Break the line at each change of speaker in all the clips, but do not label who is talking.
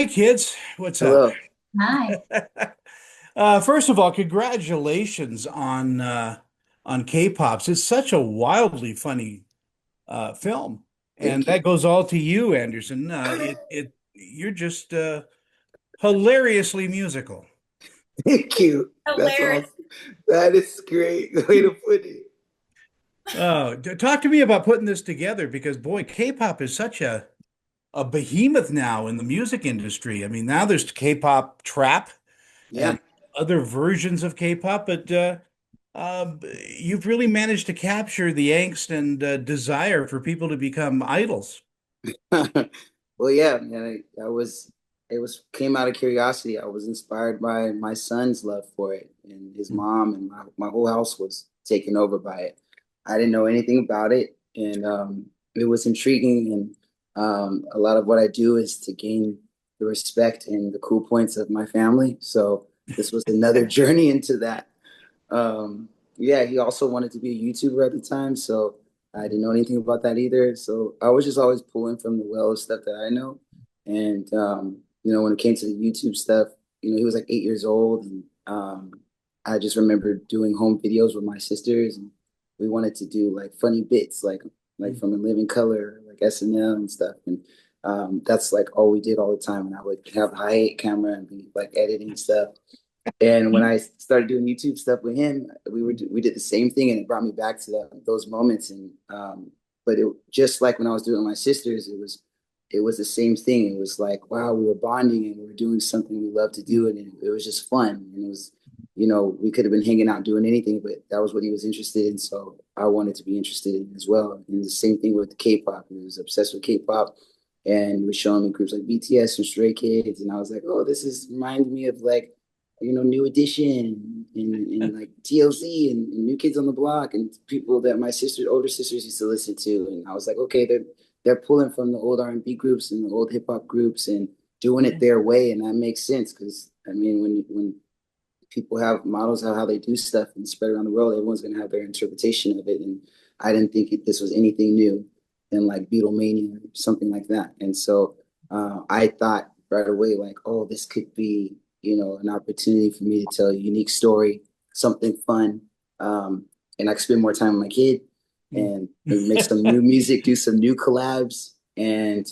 Hi, kids. What's up?
Hello.
Hi.
First of all, congratulations on K-Pops. It's such a wildly funny film, and
Thank you.
that goes all to you, Anderson. You're just hilariously musical.
Thank you. That's
Hilarious.
awesome. That is great way to put it.
Talk to me about putting this together because boy, K-pop is such a behemoth now in the music industry. I mean, now there's K-pop trap
Yeah.
and other versions of K-pop, but uh, you've really managed to capture the angst and desire for people to become idols.
Well, yeah, man. It was came out of curiosity. I was inspired by my son's love for it, and his mom, and my whole house was taken over by it. I didn't know anything about it, and it was intriguing. And a lot of what I do is to gain the respect and the cool points of my family. So this was another journey into that. Yeah, he also wanted to be a YouTuber at the time, so I didn't know anything about that either. So I was just always pulling from the well of stuff that I know. And when it came to the YouTube stuff, he was like 8 years old, and I just remember doing home videos with my sisters, and we wanted to do like funny bits, like from In Living Color, like SNL and stuff. And that's like all we did all the time. And I would have a hi8 camera and be like editing stuff. And when I started doing YouTube stuff with him, we did the same thing, and it brought me back to those moments. And but it just like when I was doing my sisters, it was the same thing. It was like, wow, we were bonding and we were doing something we love to do, and it was just fun. And it was, we could have been hanging out doing anything, but that was what he was interested in. So I wanted to be interested in as well. And the same thing with K-pop. He was obsessed with K-pop, and he was showing me groups like BTS and Stray Kids, and I was like, oh, this is reminding me of like New Edition and like TLC and New Kids on the Block and people that my older sisters used to listen to. And I was like, okay, they're pulling from the old R&B groups and the old hip hop groups and doing it their way, and that makes sense because I mean, when people have models of how they do stuff and spread around the world, everyone's gonna have their interpretation of it. And I didn't think this was anything new than like Beatlemania or something like that. And so I thought right away, like, oh, this could be an opportunity for me to tell a unique story, something fun, and I could spend more time with my kid and maybe make some new music, do some new collabs, and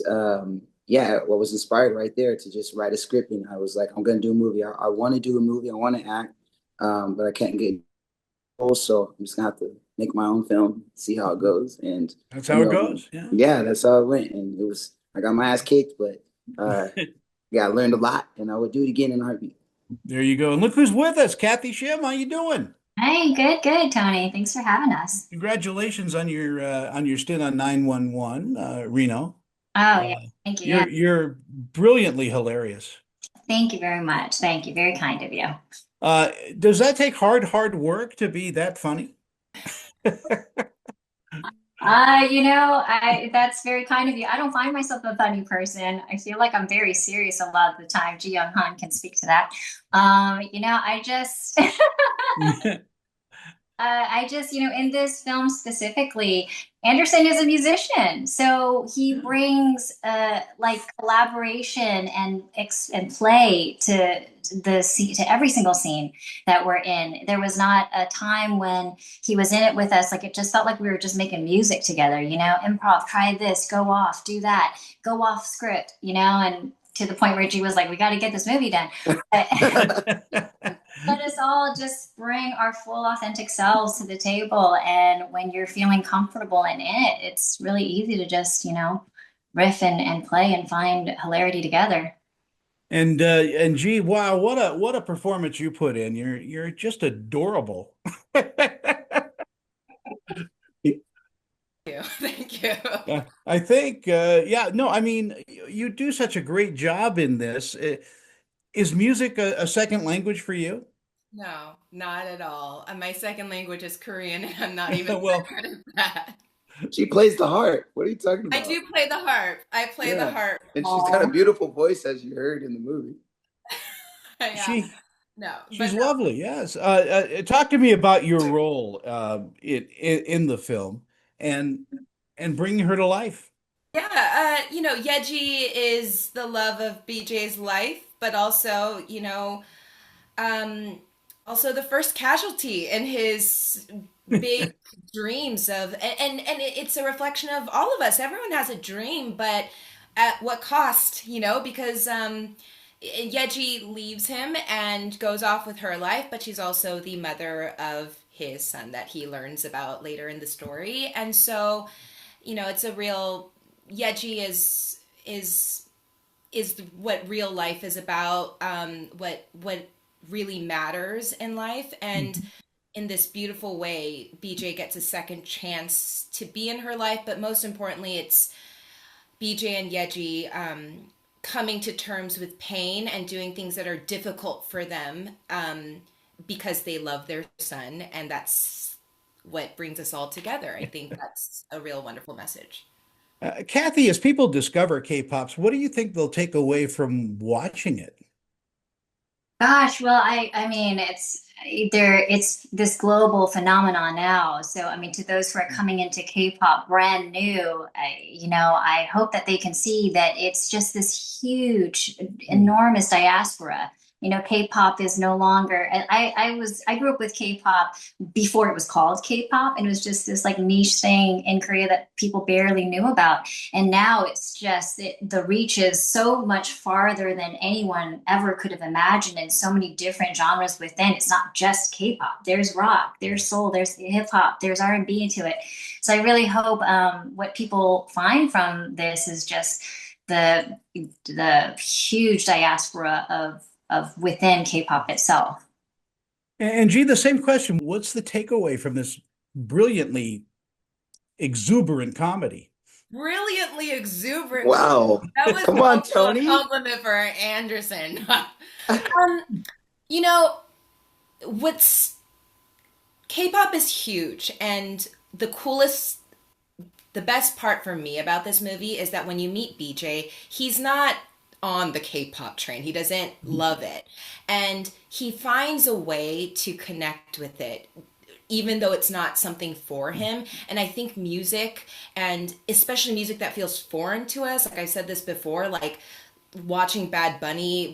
yeah, what was inspired right there to just write a script. And I was like, I'm gonna do a movie. I want to do a movie. I want to act, but I can't get. Also, I'm just gonna have to make my own film, see how it goes, and
That's how it goes. Yeah.
yeah, that's how it went. And it was I got my ass kicked, but yeah, I learned a lot, and I would do it again in a heartbeat.
There you go. And look who's with us, Cathy Shim. How you doing?
Hey, good, good, Tony. Thanks for having us.
Congratulations on your stint on 911, Reno.
Oh, yeah.
Uh,
Thank you. Yeah.
you're brilliantly hilarious.
Thank you very much. Thank you. Very kind of you.
Does that take hard work to be that funny?
I that's very kind of you. I don't find myself a funny person. I feel like I'm very serious a lot of the time. Ji Young Han can speak to that. I just in this film specifically, Anderson is a musician, so he brings like collaboration and play to to every single scene that we're in. There was not a time when he was in it with us like it just felt like we were just making music together. Improv, try this, go off, do that, go off script, and to the point where G was like, "We got to get this movie done." Let us all just bring our full authentic selves to the table. And when you're feeling comfortable in it, it's really easy to just, riff and play and find hilarity together.
And gee, wow, what a performance you put in. You're just adorable.
You. Thank you.
I think, yeah, no, I mean, you do such a great job in this. Is music a second language for you?
No, not at all. My second language is Korean, and I'm not even
Well,
proud of that.
She plays the harp. What are you talking
I
about?
do play the harp. I play the
Yeah,
harp.
and she's got a
Oh,
beautiful voice, as you heard in the movie.
Yeah.
she
No,
she's
but no.
lovely. Yes. Talk to me about your role in the film and bringing her to life.
Yeah, Yeji is the love of BJ's life, but also, um, also the first casualty in his big dreams of, and it's a reflection of all of us. Everyone has a dream, but at what cost, because Yeji leaves him and goes off with her life, but she's also the mother of his son that he learns about later in the story. And so, it's a real Yeji is what real life is about, what really matters in life. And in this beautiful way, BJ gets a second chance to be in her life, but most importantly, it's BJ and Yeji coming to terms with pain and doing things that are difficult for them, because they love their son, and that's what brings us all together. I think that's a real wonderful message.
Kathy, as people discover K-pops, what do you think they'll take away from watching it?
Gosh, well, I mean, it's this global phenomenon now. So, I mean, to those who are coming into K-pop brand new, I hope that they can see that it's just this huge, enormous diaspora. K-pop is no longer. I grew up with K-pop before it was called K-pop, and it was just this like niche thing in Korea that people barely knew about. And now it's just the reach is so much farther than anyone ever could have imagined, and so many different genres within. It's not just K-pop. There's rock, there's soul, there's hip hop, there's R&B to it. So I really hope what people find from this is just the huge diaspora of within K-pop itself.
And G, the same question. What's the takeaway from this brilliantly exuberant comedy?
Brilliantly exuberant.
Wow.
That was
Come on,
also a
Tony.
compliment for Anderson. You know, what's K-pop is huge, and the best part for me about this movie is that when you meet BJ, he's not on the K-pop train. He doesn't love it. And he finds a way to connect with it, even though it's not something for him. And I think music, and especially music that feels foreign to us, like I said this before, like watching Bad Bunny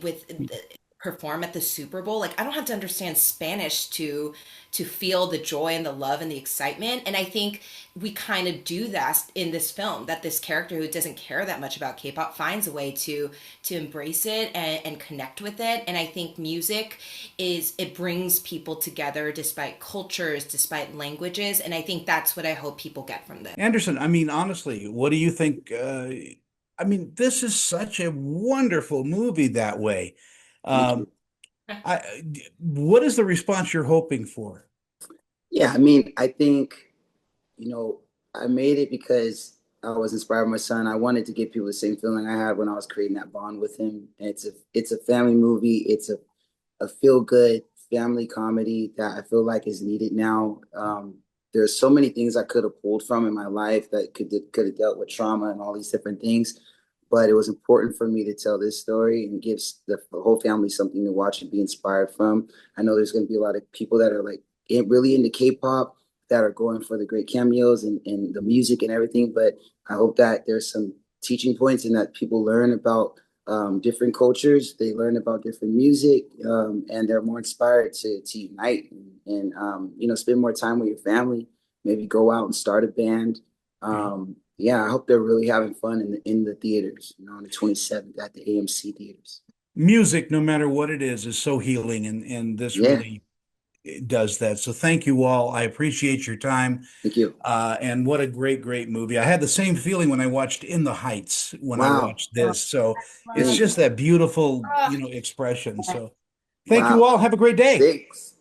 perform at the Super Bowl, like I don't have to understand Spanish to feel the joy and the love and the excitement. And I think we kind of do that in this film, that this character who doesn't care that much about K-pop finds a way to embrace it and connect with it. And I think music it brings people together despite cultures, despite languages. And I think that's what I hope people get from this.
Anderson, I mean, honestly, what do you think? I mean, this is such a wonderful movie that way.
Thank
Um,
you.
what is the response you're hoping for?
Yeah, I mean, I think, I made it because I was inspired by my son. I wanted to give people the same feeling I had when I was creating that bond with him. And it's a family movie. It's a feel good family comedy that I feel like is needed now. There's so many things I could have pulled from in my life that could have dealt with trauma and all these different things, but it was important for me to tell this story and give the whole family something to watch and be inspired from. I know there's going to be a lot of people that are like really into K-pop that are going for the great cameos and the music and everything, but I hope that there's some teaching points and that people learn about different cultures. They learn about different music, and they're more inspired to unite and spend more time with your family. Maybe go out and start a band. Yeah, I hope they're really having fun in the theaters. On the 27th at the AMC theaters.
Music, no matter what it is so healing, and this
Yeah,
really does that. So thank you all. I appreciate your time.
thank you.
And what a great, great movie. I had the same feeling when I watched In the Heights when I
Wow,
watched this. So it's
thank
just
you.
that beautiful,
Oh,
expression. So thank you
Wow,
all. Have a great day.
thanks.